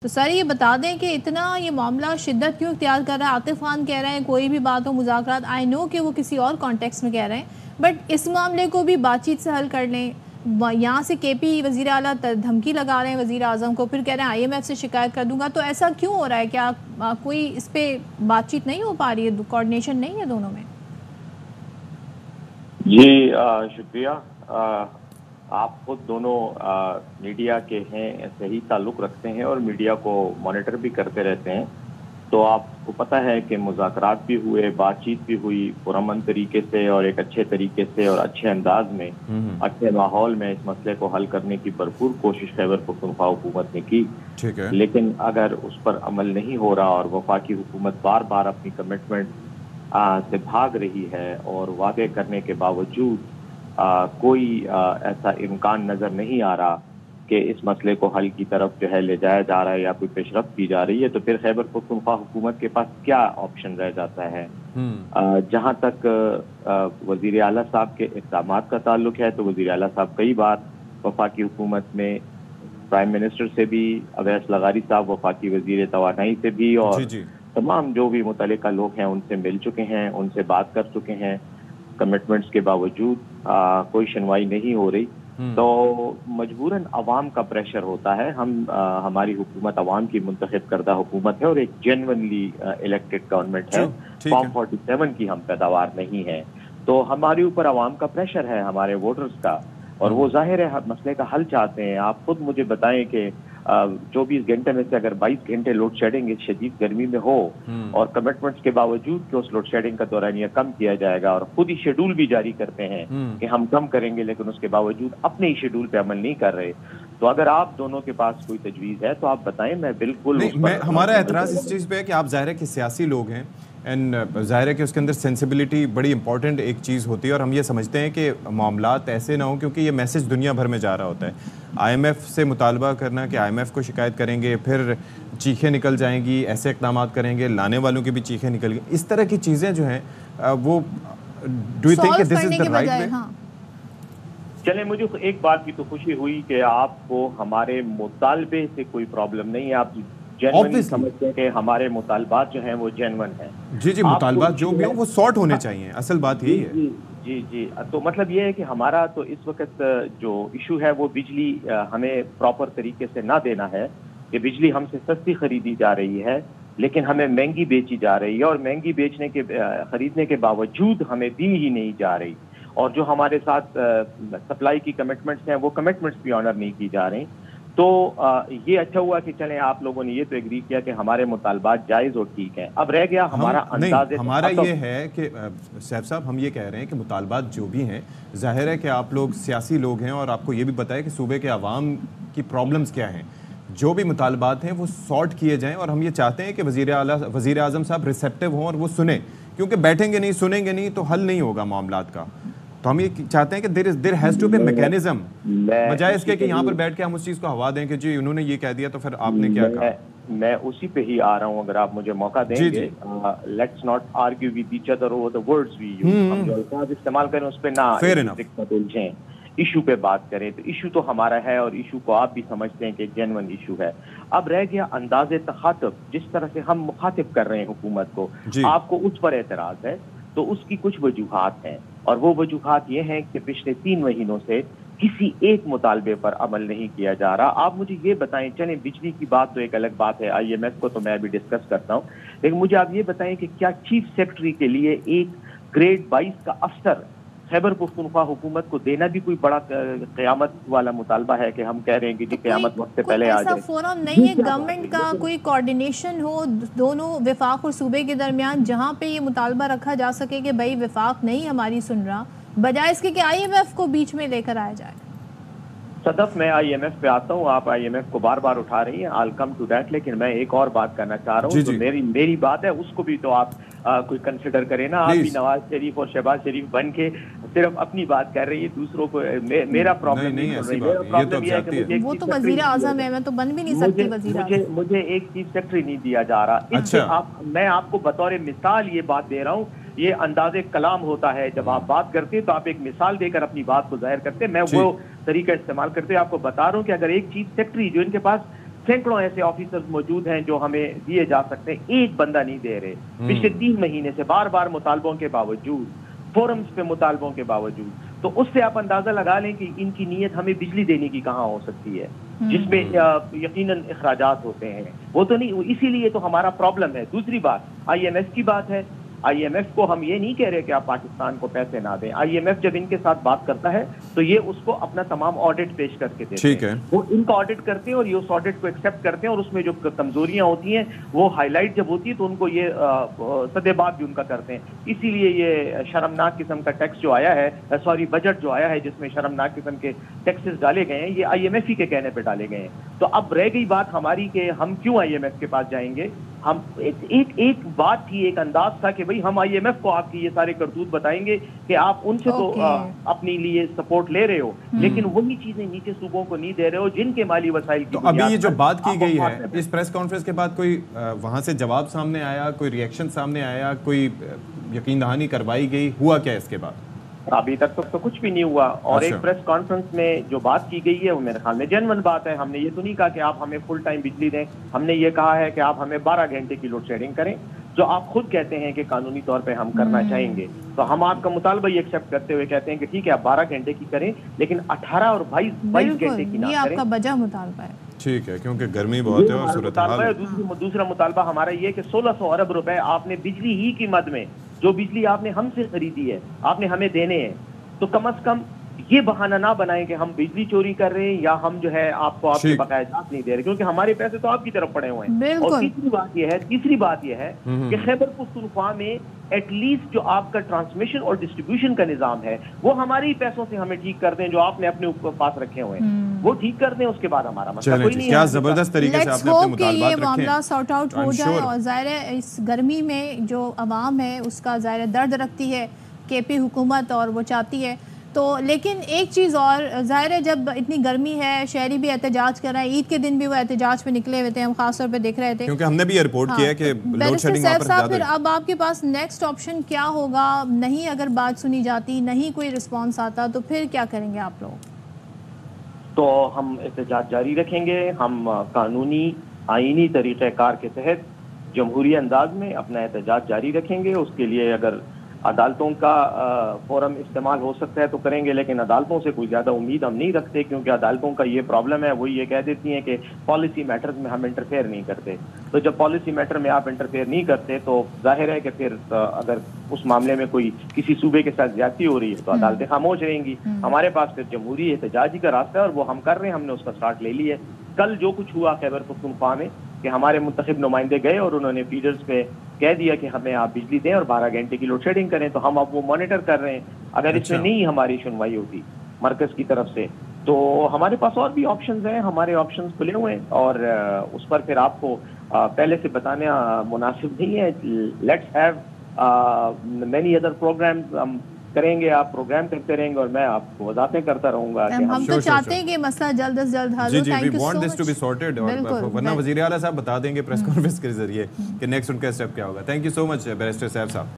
تو سر یہ بتا دیں کہ اتنا یہ معاملہ شدت کیوں اختیار کر رہا ہے؟ عاطف خان کہہ رہے ہیں کوئی بھی بات ہو مذاکرات، آئی نو کہ وہ کسی اور کانٹیکس میں کہہ رہے ہیں، بٹ اس معاملے کو بھی بات چیت سے حل کر لیں۔ یہاں سے کے پی وزیر اعلیٰ دھمکی لگا رہے ہیں وزیر اعظم کو، پھر کہہ رہے ہیں آئی ایم ایف سے شکایت کر دوں گا، تو ایسا کیوں ہو رہا ہے؟ کیا کوئی اس پہ بات چیت نہیں ہو پا رہی ہے، کوارڈینیشن نہیں ہے دونوں میں؟ جی شکریہ۔ آپ خود دونوں میڈیا کے ہیں، صحیح تعلق رکھتے ہیں اور میڈیا کو مانیٹر بھی کرتے رہتے ہیں، تو آپ کو پتہ ہے کہ مذاکرات بھی ہوئے، بات چیت بھی ہوئی پرامن طریقے سے اور ایک اچھے طریقے سے اور اچھے انداز میں، اچھے ماحول میں اس مسئلے کو حل کرنے کی بھرپور کوشش خیبر پختونخوا حکومت نے کی۔ لیکن اگر اس پر عمل نہیں ہو رہا اور وفاقی حکومت بار بار اپنی کمٹمنٹ سے بھاگ رہی ہے اور وعدے کرنے کے باوجود کوئی ایسا امکان نظر نہیں آ رہا کہ اس مسئلے کو حل کی طرف جو ہے لے جایا جا رہا ہے یا کوئی پیش رفت کی جا رہی ہے، تو پھر خیبر پختونخوا حکومت کے پاس کیا آپشن رہ جاتا ہے؟ جہاں تک وزیر اعلیٰ صاحب کے اقدامات کا تعلق ہے تو وزیر اعلیٰ صاحب کئی بار وفاقی حکومت میں پرائم منسٹر سے بھی، اویس لغاری صاحب وفاقی وزیر توانائی سے بھی اور تمام جو بھی متعلقہ لوگ ہیں ان سے مل چکے ہیں، ان سے بات کر چکے ہیں۔ کمٹمنٹس کے باوجود کوئی سنوائی نہیں ہو رہی، تو مجبوراً عوام کا پریشر ہوتا ہے۔ ہماری حکومت عوام کی منتخب کردہ حکومت ہے اور ایک جینونلی الیکٹڈ گورنمنٹ ہے، فارم 47 کی ہم پیداوار نہیں ہے، تو ہمارے اوپر عوام کا پریشر ہے، ہمارے ووٹرز کا، اور وہ ظاہر ہے مسئلے کا حل چاہتے ہیں۔ آپ خود مجھے بتائیں کہ 24 گھنٹے میں سے اگر 22 گھنٹے لوڈ شیڈنگ اس شدید گرمی میں ہو اور کمٹمنٹس کے باوجود کہ اس لوڈ شیڈنگ کا دورانیہ کم کیا جائے گا، اور خود ہی شیڈول بھی جاری کرتے ہیں کہ ہم کم کریں گے، لیکن اس کے باوجود اپنے ہی شیڈول پہ عمل نہیں کر رہے، تو اگر آپ دونوں کے پاس کوئی تجویز ہے تو آپ بتائیں، میں بالکل ہمارا اعتراض اس چیز پہ ہے کہ آپ ظاہر ہے کہ سیاسی لوگ ہیں، اینڈ ظاہر ہے کہ اس کے اندر سینسیبلٹی بڑی امپورٹنٹ ایک چیز ہوتی ہے، اور ہم یہ سمجھتے ہیں کہ معاملات ایسے نہ ہوں کیونکہ یہ میسج دنیا بھر میں جا رہا ہوتا ہے۔ آئی ایم ایف سے مطالبہ کرنا کہ آئی ایم ایف کو شکایت کریں گے، پھر چیخیں نکل جائیں گی، ایسے اقدامات کریں گے، لانے والوں کی بھی چیخیں نکل گی، اس طرح کی چیزیں جو ہیں وہ ڈو یو تھنک کہ دس از دا رائٹ وے؟ چلیں، مجھے ایک بات کی تو خوشی ہوئی کہ آپ کو ہمارے مطالبے سے کوئی پرابلم نہیں ہے، آپ جینوئنلی سمجھتے ہیں کہ ہمارے مطالبات جو ہیں وہ جینوئن ہیں۔ جی مطالبات جو بھی ہوں وہ سارٹ ہونے چاہیے، اصل بات یہی ہے۔ جی تو مطلب یہ ہے کہ ہمارا تو اس وقت جو ایشو ہے وہ بجلی ہمیں پراپر طریقے سے نہ دینا ہے، کہ بجلی ہم سے سستی خریدی جا رہی ہے لیکن ہمیں مہنگی بیچی جا رہی ہے، اور مہنگی خریدنے کے باوجود ہمیں دی ہی نہیں جا رہی، اور جو ہمارے ساتھ سپلائی کی کمٹمنٹس ہیں وہ کمٹمنٹس بھی آنر نہیں کی جا رہی۔ تو یہ اچھا ہوا کہ چلیں آپ لوگوں نے یہ تو ایگری کیا کہ ہمارے مطالبات جائز اور ٹھیک ہیں۔ اب رہ گیا ہمارا انداز، ہمارا یہ ہے کہ صاحب ہم یہ کہہ رہے ہیں کہ مطالبات جو بھی ہیں، ظاہر ہے کہ آپ لوگ سیاسی لوگ ہیں اور آپ کو یہ بھی پتہ ہے کہ صوبے کے عوام کی پرابلمز کیا ہیں، جو بھی مطالبات ہیں وہ سارٹ کیے جائیں، اور ہم یہ چاہتے ہیں کہ وزیر اعظم صاحب ریسیپٹیو ہوں اور وہ سنیں، کیونکہ بیٹھیں گے نہیں، سنیں گے نہیں تو حل نہیں ہوگا معاملات کا۔ تو ہم یہ چاہتے ہیں کہ there has to be mechanism, بجائے اس کے کہ یہاں پر بیٹھ کے ہم اس چیز کو ہوا دیں کہ جی انہوں نے یہ کہہ دیا تو پھر آپ نے کیا کہا۔ میں اسی پہ ہی آ رہا ہوں، اگر آپ مجھے موقع دیں گے۔ Let's not argue with each other over the words we use, ہم جو الفاظ استعمال کریں اس پہ نہ الجھیں، ایشو پہ بات کریں۔ تو ایشو تو ہمارا ہے اور ایشو کو آپ بھی سمجھتے ہیں کہ جینون ایشو ہے۔ اب رہ گیا انداز تخاطب، جس طرح سے ہم مخاطب کر رہے ہیں حکومت کو، آپ کو اس پر اعتراض ہے، تو اس کی کچھ وجوہات ہیں، اور وہ وجوہات یہ ہیں کہ پچھلے 3 مہینوں سے کسی ایک مطالبے پر عمل نہیں کیا جا رہا۔ آپ مجھے یہ بتائیں، چلیں بجلی کی بات تو ایک الگ بات ہے، آئی ایم ایف کو تو میں بھی ڈسکس کرتا ہوں، لیکن مجھے آپ یہ بتائیں کہ کیا چیف سیکرٹری کے لیے ایک گریڈ 22 کا افسر خیبر پختونخوا حکومت کو دینا بھی کوئی بڑا قیامت والا مطالبہ ہے کہ ہم کہہ رہے ہیں کہ جی قیامت وقت سے پہلے آ جائے؟ ایسا فورم نہیں ہے گورنمنٹ کا، کوئی کوارڈینیشن ہو دونوں وفاق اور صوبے کے درمیان، جہاں پہ یہ مطالبہ رکھا جا سکے کہ بھائی وفاق نہیں ہماری سن رہا، بجائے اس کے کہ آئی ایم ایف کو بیچ میں لے کر آیا جائے؟ صدف، میں آئی ایم ایف پہ آتا ہوں، آپ آئی ایم ایف کو بار بار اٹھا رہی ہیں، I'll come to that، لیکن میں ایک اور بات کرنا چاہ رہا ہوں، تو میری بات ہے اس کو بھی تو آپ کوئی کنسیڈر کریں نا۔ آپ بھی نواز شریف اور شہباز شریف بن کے صرف اپنی بات کر رہی ہے، دوسروں کو میرا پرابلم نہیں سن رہی۔ میرا پرابلم یہ ہے کہ مجھے وہ تو وزیر اعظم ہے، میں تو بن بھی نہیں سکتی وزیر اعظم، مجھے ایک چیف سیکرٹری نہیں دیا جا رہا۔ میں آپ کو بطور مثال یہ بات دے رہا ہوں، یہ انداز کلام ہوتا ہے، جب آپ بات کرتے تو آپ ایک مثال دے کر اپنی بات کو ظاہر کرتے، میں وہ طریقہ استعمال کرتے۔ آپ کو بتا رہا ہوں کہ اگر ایک چیف سیکرٹری جو ان کے پاس سینکڑوں ایسے آفیسرز موجود ہیں جو ہمیں دیے جا سکتے ہیں, ایک بندہ نہیں دے رہے پچھلے 3 مہینے سے, بار بار مطالبوں کے باوجود, فورمز پہ مطالبوں کے باوجود. تو اس سے آپ اندازہ لگا لیں کہ ان کی نیت ہمیں بجلی دینے کی کہاں ہو سکتی ہے, جس میں یقیناً اخراجات ہوتے ہیں. وہ تو نہیں, اسی لیے تو ہمارا پرابلم ہے. دوسری بات آئی ایم ایف کی بات ہے. آئی ایم ایف کو ہم یہ نہیں کہہ رہے کہ آپ پاکستان کو پیسے نہ دیں. آئی ایم ایف جب ان کے ساتھ بات کرتا ہے تو یہ اس کو اپنا تمام آڈٹ پیش کر کے دیتے ہیں. وہ ان کا آڈٹ کرتے ہیں اور یہ اس آڈٹ کو ایکسیپٹ کرتے ہیں, اور اس میں جو کمزوریاں ہوتی ہیں وہ ہائی لائٹ جب ہوتی ہے تو ان کو یہ سدے بات بھی ان کا کرتے ہیں. اسی لیے یہ شرمناک قسم کا ٹیکس جو آیا ہے, بجٹ جو آیا ہے جس میں شرمناک قسم کے ٹیکسز ڈالے گئے ہیں, یہ آئی ایم ایف ہی کے کہنے پہ ڈالے گئے ہیں. تو اب رہ گئی بات ہماری کہ ہم کیوں آئی ایم ایف کے پاس جائیں گے. ہم ایک بات تھی, ایک انداز تھا کہ بھئی ہم آئی ایم ایف کو آپ کی یہ سارے کرتوت بتائیں گے کہ آپ ان سے تو اپنی لیے سپورٹ لے رہے ہو, لیکن وہی چیزیں نیچے صوبوں کو نہیں دے رہے ہو جن کے مالی وسائل کی. تو ابھی یہ جو بات کی گئی ہے اس پریس کانفرنس کے بعد کوئی وہاں سے جواب سامنے آیا, کوئی ریئیکشن سامنے آیا, کوئی یقین دہانی کروائی گئی, ہوا کیا اس کے بعد؟ ابھی تک تو کچھ بھی نہیں ہوا. اور ایک پریس کانفرنس میں جو بات کی گئی ہے وہ میرے خیال میں جینون بات ہے. ہم نے یہ تو نہیں کہا کہ آپ ہمیں فل ٹائم بجلی دیں, ہم نے یہ کہا ہے کہ آپ ہمیں 12 گھنٹے کی لوڈ شیڈنگ کریں, جو آپ خود کہتے ہیں کہ قانونی طور پہ ہم کرنا چاہیں گے. تو ہم آپ کا مطالبہ یہ ایکسیپٹ کرتے ہوئے کہتے ہیں کہ ٹھیک ہے آپ 12 گھنٹے کی کریں, لیکن 18 اور 22 گھنٹے کی نہ کریں. یہ آپ کا بجا مطالبہ ہے. ٹھیک ہے, کیونکہ گرمی بہت ہے اور صورتحال. دوسرا مطالبہ ہمارا یہ کہ 1600 ارب روپے آپ نے بجلی ہی کی مد میں, جو بجلی آپ نے ہم سے خریدی ہے, آپ نے ہمیں دینے ہیں. تو کم از کم یہ بہانہ نہ بنائیں کہ ہم بجلی چوری کر رہے ہیں یا ہم جو ہے آپ کو آپ کے بقایا جات نہیں دے رہے, کیونکہ ہمارے پیسے تو آپ کی طرف پڑے ہوئے ہیں. اور تیسری بات یہ ہے کہ خیبر پختونخوا میں ایٹ لیسٹ جو آپ کا ٹرانسمیشن اور ڈسٹریبیوشن کا نظام ہے وہ ہمارے ہی پیسوں سے ہمیں ٹھیک کر دیں, جو آپ نے اپنے اوپر پاس رکھے ہوئے ہیں وہ ٹھیک کر دیں. اس کے بعد ہمارا مسئلہ کوئی نہیں ہے. کیا زبردست طریقے سے آپ نے اپنے مطالبات رکھے. یہ معاملہ سارٹ آؤٹ ہو جائے, اور ظاہر ہے اس گرمی میں جو عوام ہے اس کا ظاہر درد رکھتی ہے کے پی حکومت, اور وہ چاہتی ہے تو. لیکن ایک چیز اور ظاہر ہے, جب اتنی گرمی ہے شہری بھی احتجاج کر رہے ہیں, عید کے دن بھی وہ احتجاج پہ نکلے ہوئے تھے, ہم خاص طور پہ دیکھ رہے تھے, کیونکہ ہم نے بھی رپورٹ کیا ہے کہ لوڈ شیڈنگ وہاں پر زیادہ ہے. پھر اب آپ کے پاس نیکسٹ آپشن کیا ہوگا؟ نہیں اگر بات سنی جاتی, نہیں کوئی رسپانس آتا, تو پھر کیا کریں گے آپ لوگ؟ تو ہم احتجاج جاری رکھیں گے. ہم قانونی آئینی طریقہ کار کے تحت جمہوری انداز میں اپنا احتجاج جاری رکھیں گے. اس کے لیے اگر عدالتوں کا فورم استعمال ہو سکتا ہے تو کریں گے, لیکن عدالتوں سے کوئی زیادہ امید ہم نہیں رکھتے, کیونکہ عدالتوں کا یہ پرابلم ہے, وہ یہ کہہ دیتی ہیں کہ پالیسی میٹرز میں ہم انٹرفیئر نہیں کرتے. تو جب پالیسی میٹر میں آپ انٹرفیئر نہیں کرتے تو ظاہر ہے کہ پھر اگر اس معاملے میں کوئی کسی صوبے کے ساتھ زیادتی ہو رہی ہے تو عدالتیں خاموش رہیں گی. ہمارے پاس پھر جمہوری احتجاج ہی کا راستہ ہے, اور وہ ہم کر رہے ہیں. ہم نے اس کا سٹارٹ لے لی ہے. کل جو کچھ ہوا خیبر پختونخوا میں کہ ہمارے منتخب نمائندے گئے اور انہوں نے فیڈرز پہ کہہ دیا کہ ہمیں آپ بجلی دیں اور 12 گھنٹے کی لوڈ شیڈنگ کریں, تو ہم اب وہ مانیٹر کر رہے ہیں. اگر اس میں نہیں ہماری سنوائی ہوتی مرکز کی طرف سے تو ہمارے پاس اور بھی آپشنز ہیں. ہمارے آپشنز کھلے ہوئے ہیں, اور اس پر پھر آپ کو پہلے سے بتانا مناسب نہیں ہے. Let's have many other programmes. ہم کریں گے, آپ پروگرام کرتے رہیں گے, اور میں آپ کو وضاحتیں کرتا رہوں گا. ہم تو چاہتے ہیں کہ مسئلہ جلد از جلد حل ہو. جی, we want this to be sorted, اور ورنہ وزیر اعلیٰ صاحب بتا دیں گے پریس کانفرنس کے ذریعے کہ نیکسٹ ان کا اسٹیپ کیا ہوگا. Thank you so much barrister صاحب.